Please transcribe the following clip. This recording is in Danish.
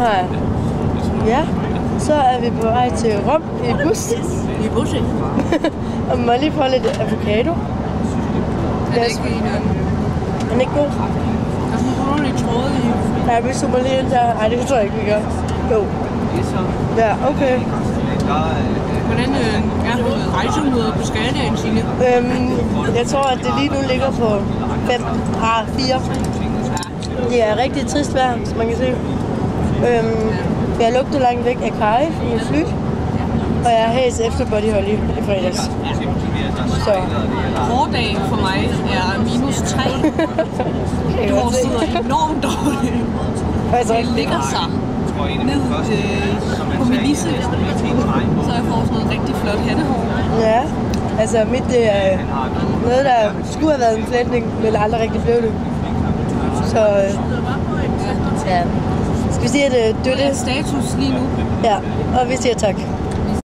har jeg. Ja, så er vi på vej til Rom i bus. I bus, ikke? Og må jeg lige få lidt avocado. Er det ikke en... Er den ikke god? Der er sådan nogle lidt tråde i. Nej, vi zoomer lige ind der. Nej, det tror jeg ikke, vi gør. Jo. Ja, okay. Hvordan rejsehumøret på skalaen, Signe? Jeg tror, at det lige nu ligger på 4. Det er rigtig trist vejr, som man kan se. Jeg lugter langt væk af kaj i en fly. Og jeg har hæs efter Buddy Holly i fredags. Så. Hårdagen for mig er -3. Du sidder enormt dårligt. Altså, det ligger sig ned på min lisse. Så jeg får sådan noget rigtig flot hattehår. Ja, altså mit det er noget, der skulle have været en flætning, men aldrig rigtig blev det. Så ja. Skal vi sige, at det er status lige nu? Ja, og vi siger tak.